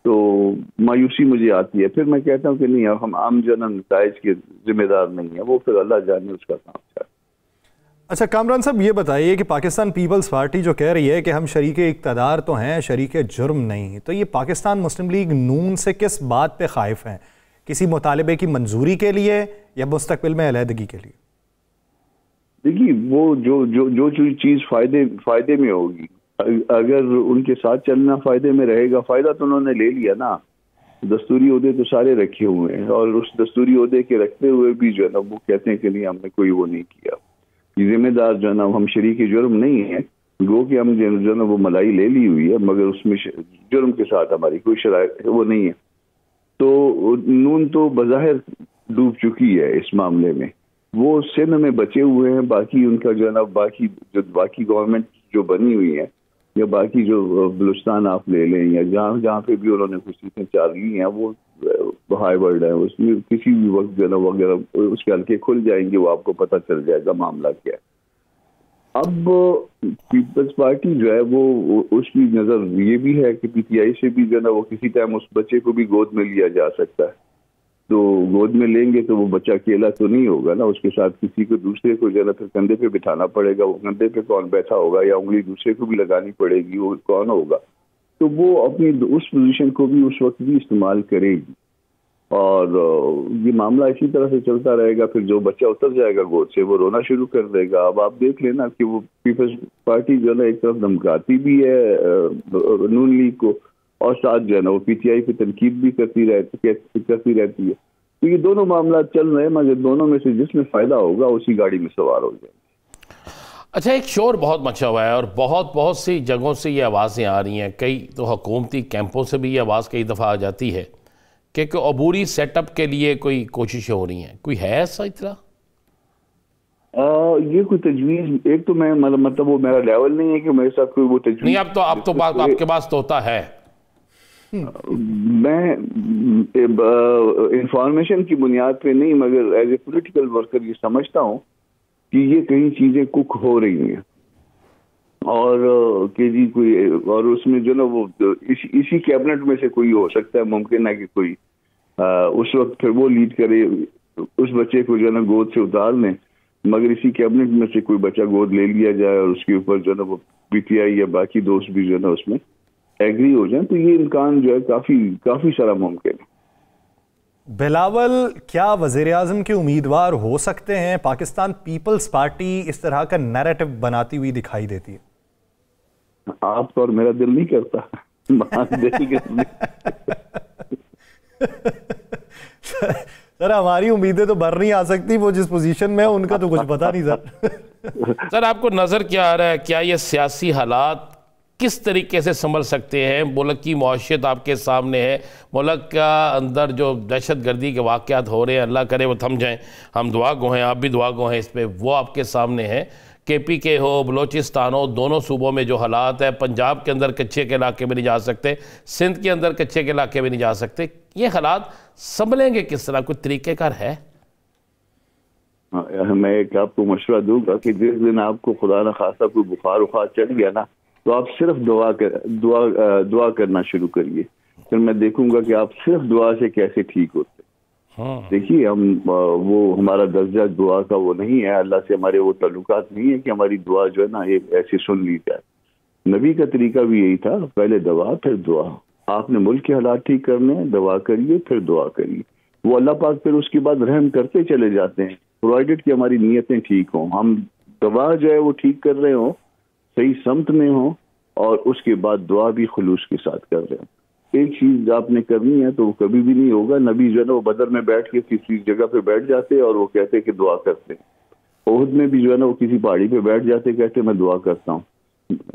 तो मायूसी मुझे आती है। फिर मैं कहता हूँ कि नहीं, हम आम जन नताइज के जिम्मेदार नहीं है, वो फिर अल्लाह जाने उसका काम है। अच्छा कामरान साहब, ये बताइए कि पाकिस्तान पीपल्स पार्टी जो कह रही है कि हम शरीके इक़्तिदार तो हैं, शरीके जुर्म नहीं, तो ये पाकिस्तान मुस्लिम लीग नून से किस बात पे खाइफ हैं? किसी मुतालबे की मंजूरी के लिए या मुस्तकबिल में अलहदगी के लिए? देखिए, वो जो जो जो चीज़ फायदे में होगी, अगर उनके साथ चलना फायदे में रहेगा, फायदा तो उन्होंने ले लिया ना। दस्तूरी ओहदे तो सारे रखे हुए हैं, और उस दस्तूरी ओहदे के रखते हुए भी जो है ना वो कहते हैं कि नहीं, हमने कोई वो नहीं किया। जिम्मेदार जो है ना, हम शरीक जुर्म नहीं है, गो कि हम जो है ना वो मलाई ले ली हुई है, मगर उसमें जुर्म के साथ हमारी कोई शरायत वो नहीं है। तो नून तो बज़ाहिर डूब चुकी है इस मामले में, वो सिंध में बचे हुए हैं। बाकी उनका जो है ना बाकी गवर्नमेंट जो बनी हुई है, या बाकी जो बलूचिस्तान आप ले लें, या जहाँ जहाँ पे भी उन्होंने कुछ सीटें चार ली हैं, वो हाई वर्ल्ड है, उसमें किसी भी वक्त जो है ना वगैरह उसके हल्के खुल जाएंगे, वो आपको पता चल जाएगा मामला क्या है। अब पीपल्स पार्टी जो है वो उसकी नज़र ये भी है कि पीटीआई से भी जो है ना वो किसी टाइम उस बच्चे को भी गोद में लिया जा सकता है। तो गोद में लेंगे तो वो बच्चा अकेला तो नहीं होगा ना, उसके साथ किसी को दूसरे को जो है ना फिर कंधे पे बिठाना पड़ेगा। वो कंधे पे कौन बैठा होगा, या उंगली दूसरे को भी लगानी पड़ेगी, वो कौन होगा। तो वो अपनी उस पोजीशन को भी उस वक्त भी इस्तेमाल करेगी, और ये मामला इसी तरह से चलता रहेगा। फिर जो बच्चा उतर जाएगा गोद से, वो रोना शुरू कर देगा। अब आप देख लेना कि वो पीपल्स पार्टी जो है ना एक तरफ धमकाती भी है नून लीग को, और साथ जो है ना वो पीटीआई पे तनकीद भी करती रहती है। तो ये दोनों मामला चल रहे हैं, मगर दोनों में से जिसमें फायदा होगा उसी गाड़ी में सवार हो जाएंगे। अच्छा, एक शोर बहुत मचा हुआ है और बहुत सी जगहों से ये आवाज़ें आ रही हैं, कई तो हुकूमती कैंपों से भी ये आवाज़ कई दफ़ा आ जाती है कि अबूरी सेटअप के लिए कोई कोशिशें हो रही हैं। कोई है ऐसा इतना? ये कोई तजवीज़, एक तो मैं मतलब वो मेरा लेवल नहीं है कि मेरे साथ कोई वो तजवीज़ नहीं। अब तो बात आपके पास तो होता है। मैं इंफॉर्मेशन की बुनियाद पे नहीं, मगर एज ए पॉलिटिकल वर्कर ये समझता हूँ कि ये कई चीजें कुक हो रही हैं, और कि जी कोई, और उसमें जो ना वो इसी कैबिनेट में से कोई हो सकता है, मुमकिन है कि कोई उस वक्त फिर वो लीड करे, उस बच्चे को जो ना गोद से उतार लें, मगर इसी कैबिनेट में से कोई बच्चा गोद ले लिया जाए और उसके ऊपर जो ना वो पीटीआई या बाकी दोस्त भी जो ना उसमें एग्री हो जाए। तो ये इम्कान जो है काफी सारा मुमकिन है। बिलावल, क्या वज़ीर आज़म के उम्मीदवार हो सकते हैं? पाकिस्तान पीपल्स पार्टी इस तरह का नैरेटिव बनाती हुई दिखाई देती है। आपका और मेरा दिल नहीं करता सर हमारी उम्मीदें तो भर नहीं आ सकती, वो जिस पोजीशन में है उनका तो कुछ पता नहीं सर। सर आपको नज़र क्या आ रहा है, क्या ये सियासी हालात किस तरीके से संभल सकते हैं? मुल्क की मौशियत आपके सामने है, मुल्क का अंदर जो दहशत गर्दी के वाक़यात हो रहे हैं, अल्लाह करे वो थम जाएं, हम दुआ गो हैं, आप भी दुआ गो हैं इस पर, वो आपके सामने है। KPK हो, बलोचिस्तान हो, दोनों सूबों में जो हालात है, पंजाब के अंदर कच्चे के इलाके में नहीं जा सकते, सिंध के अंदर कच्चे के इलाके में नहीं जा सकते, ये हालात संभलेंगे किस तरह? कुछ तरीक़ेकार है? मैं एक आपको मशवरा दूंगा कि जिस दिन आपको खुदा न खासा कोई बुखार उखार चढ़ गया ना, तो आप सिर्फ दुआ करना शुरू करिए, फिर मैं देखूंगा कि आप सिर्फ दुआ से कैसे ठीक होते। देखिए, हम वो हमारा दर्जा दुआ का वो नहीं है, अल्लाह से हमारे वो ताल्लुकात नहीं है कि हमारी दुआ जो है ना ये ऐसे सुन ली जाए। नबी का तरीका भी यही था, पहले दवा फिर दुआ। आपने मुल्क के हालात ठीक करने हैं, दवा करिए फिर दुआ करिए, वो अल्लाह पाक फिर उसके बाद रहम करते चले जाते हैं, प्रोवाइडेड कि हमारी नीयतें ठीक हों, हम दवा जो है वो ठीक कर रहे हों, सही समत में हो, और उसके बाद दुआ भी खुलूस के साथ कर रहे हैं। एक चीज आपने करनी है तो वो कभी भी नहीं होगा। नबी जो है ना वो बदर में बैठ के किसी जगह पे बैठ जाते और वो कहते कि दुआ करते हैं। ओहद में भी जो है ना वो किसी पहाड़ी पे बैठ जाते, कहते मैं दुआ करता हूँ।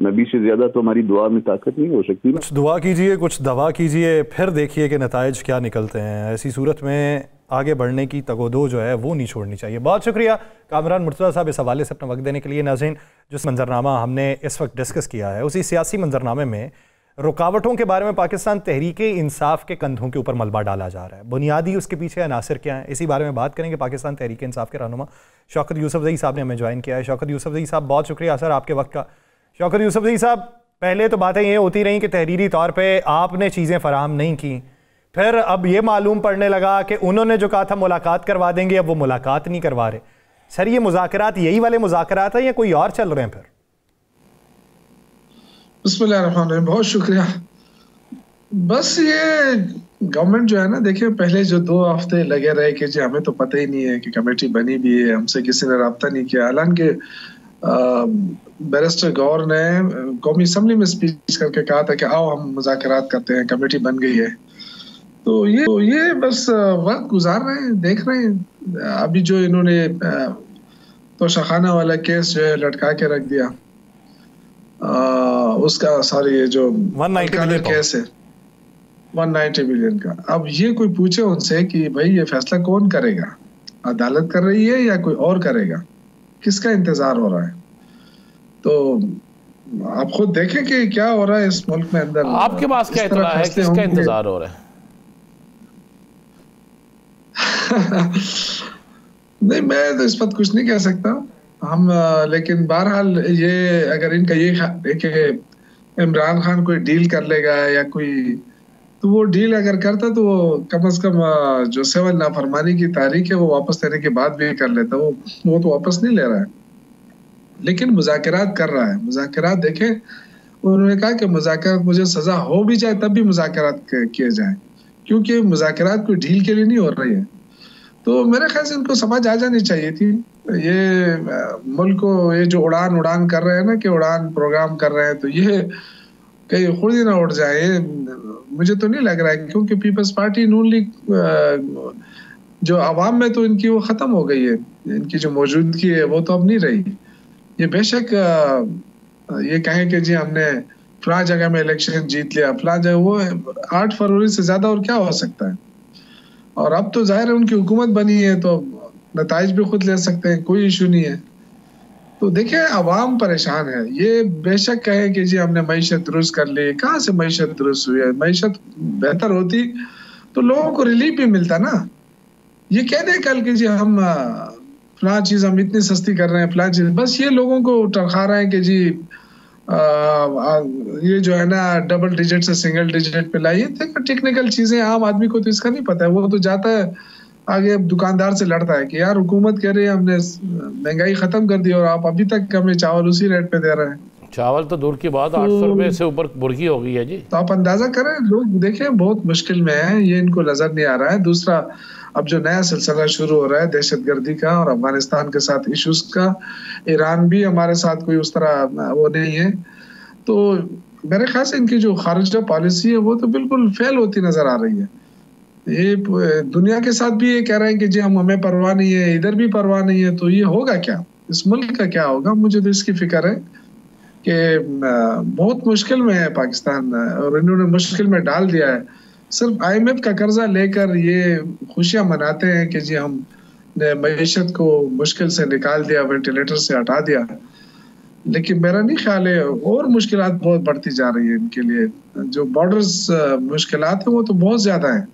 नबी से ज्यादा तो हमारी दुआ में ताकत नहीं हो सकती। कुछ दुआ कीजिए, कुछ दवा कीजिए, फिर देखिए कि नताइज क्या निकलते हैं। ऐसी सूरत में आगे बढ़ने की तगोदो जो है वो नहीं छोड़नी चाहिए। बहुत शुक्रिया कामरान मुर्तज़ा साहब इस हवाले से अपना वक्त देने के लिए। नाज़रीन, जिस मंजरनामा हमने इस वक्त डिस्कस किया है उसी सियासी मंजरनामे में रुकावटों के बारे में पाकिस्तान तहरीके इंसाफ के कंधों के ऊपर मलबा डाला जा रहा है। बुनियादी उसके पीछे अनासर क्या है, इसी बारे में बात करेंगे। पाकिस्तान तहरीके इंसाफ के रहनुमा शौकत यूसुफजई साहब ने हमें ज्वाइन किया है। शौकत यूसुफजई साहब, बहुत शुक्रिया सर आपके वक्त का। शौकत यूसुफजई साहब, पहले तो बातें ये होती रही कि तहरीरी तौर पे आपने चीज़ें फराहम नहीं की, फिर अब ये मालूम पड़ने लगा कि उन्होंने जो कहा था मुलाकात करवा देंगे, अब वो मुलाकात नहीं करवा रहे। सर ये मुज़ाकरात यही वाले मुज़ाकरात हैं या कोई और चल रहे हैं फिर? बिस्मिल्लाहिर्रहमानिर्रहीम, बहुत शुक्रिया। बस ये गवर्नमेंट जो है ना, देखिए पहले जो 2 हफ्ते लगे रहे कि जी हमें तो पता ही नहीं है कि कमेटी बनी भी है, हमसे किसी ने रब्ता नहीं किया। हालांकि बैरिस्टर गौर ने कौमी असम्बली में स्पीच करके कहा था कि आओ हम मुज़ाकरात करते हैं, कमेटी बन गई है। तो ये बस वक्त गुजार रहे हैं, देख रहे हैं। अभी जो इन्होंने तोशाखाना वाला केस जो है लटका के रख दिया, उसका सॉरी ये जो 190 बिलियन केस है 190 बिलियन का। अब ये कोई पूछे उनसे कि भाई ये फैसला कौन करेगा, अदालत कर रही है या कोई और करेगा, किसका इंतजार हो रहा है? तो आप खुद देखें कि क्या हो रहा है इस मुल्क में अंदर। आपके पास क्या इत्तला है, किसका इंतजार हो रहा है? नहीं, मैं तो इस पर कुछ नहीं कह सकता हम, लेकिन बहरहाल ये अगर इनका ये कि इमरान खान कोई डील कर लेगा या कोई, तो वो डील अगर करता तो वो कम से कम जो 7 नाफरमानी की तारीख है वो वापस लेने के बाद भी कर लेता। वो तो वापस नहीं ले रहा है, लेकिन मुज़ाकरात कर रहा है। मुज़ाकरात देखें, उन्होंने कहा कि मुज़ाकरात मुझे सजा हो भी जाए तब भी मुज़ाकरात किए जाए, क्योंकि मुज़ाकरात कोई ढील के लिए नहीं हो रही है। तो मेरे ख्याल से इनको समझ आ जानी चाहिए थी। ये मुल्क को ये जो उड़ान कर रहे हैं ना, कि उड़ान प्रोग्राम कर रहे हैं, तो ये कहीं खुद ही ना उड़ जाए, मुझे तो नहीं लग रहा है। क्योंकि पीपल्स पार्टी नून लीग जो आवाम में तो इनकी वो ख़त्म हो गई है, इनकी जो मौजूदगी है वो तो अब नहीं रही। ये बेशक ये कहें कि जी हमने फलां जगह में इलेक्शन जीत लिया, फलां जगह, वो 8 फरवरी से ज़्यादा और क्या हो सकता है। और अब तो जाहिर है उनकी हुकूमत बनी है तो नताइज भी खुद ले सकते हैं, कोई इशू नहीं है। तो देखिए अवाम परेशान है। ये बेशक कहे कि जी हमने मईशत दुरुस्त कर ली, कहाँ से मईशत दुरुस्त हुई है? मईशत बेहतर होती तो लोगों को रिलीफ भी मिलता ना। ये कह दे कल कि जी हम फलां चीज़ हम इतनी सस्ती कर रहे हैं, फलां चीज़, बस ये लोगों को टरखा रहे हैं कि जी ये जो है ना डबल डिजिट से सिंगल डिजिट पे लाइए। टेक्निकल चीजें आम आदमी को तो इसका नहीं पता है। वो तो जाता है आगे दुकानदार से लड़ता है कि यार हुकूमत कह रही है हमने महंगाई खत्म कर दी और आप अभी तक हमें चावल उसी रेट पे दे रहे हैं। चावल तो दूर की बात, 800 रुपए से ऊपर बुर्की हो गई है जी। तो आप अंदाजा करें, लोग देखें बहुत मुश्किल में है, ये इनको नजर नहीं आ रहा है। दूसरा, अब जो नया सिलसिला शुरू हो रहा है दहशतगर्दी का और अफगानिस्तान के साथ इश्यूज का, ईरान भी हमारे साथ कोई उस तरह वो नहीं है। तो मेरे ख्याल से इनकी जो खारिजा पॉलिसी है वो तो बिल्कुल फेल होती नजर आ रही है। ये दुनिया के साथ भी ये कह रहे हैं कि जी हमें परवाह नहीं है, इधर भी परवाह नहीं है। तो ये होगा क्या, इस मुल्क का क्या होगा? मुझे तो इसकी फिक्र है कि बहुत मुश्किल में है पाकिस्तान, और इन्होंने मुश्किल में डाल दिया है। सिर्फ IMF का कर्जा लेकर ये खुशियां मनाते हैं कि जी हमने मईशत को मुश्किल से निकाल दिया, वेंटिलेटर से हटा दिया, लेकिन मेरा नहीं ख्याल है और मुश्किलात बहुत बढ़ती जा रही है इनके लिए। जो बॉर्डर्स मुश्किलात है वो तो बहुत ज्यादा है।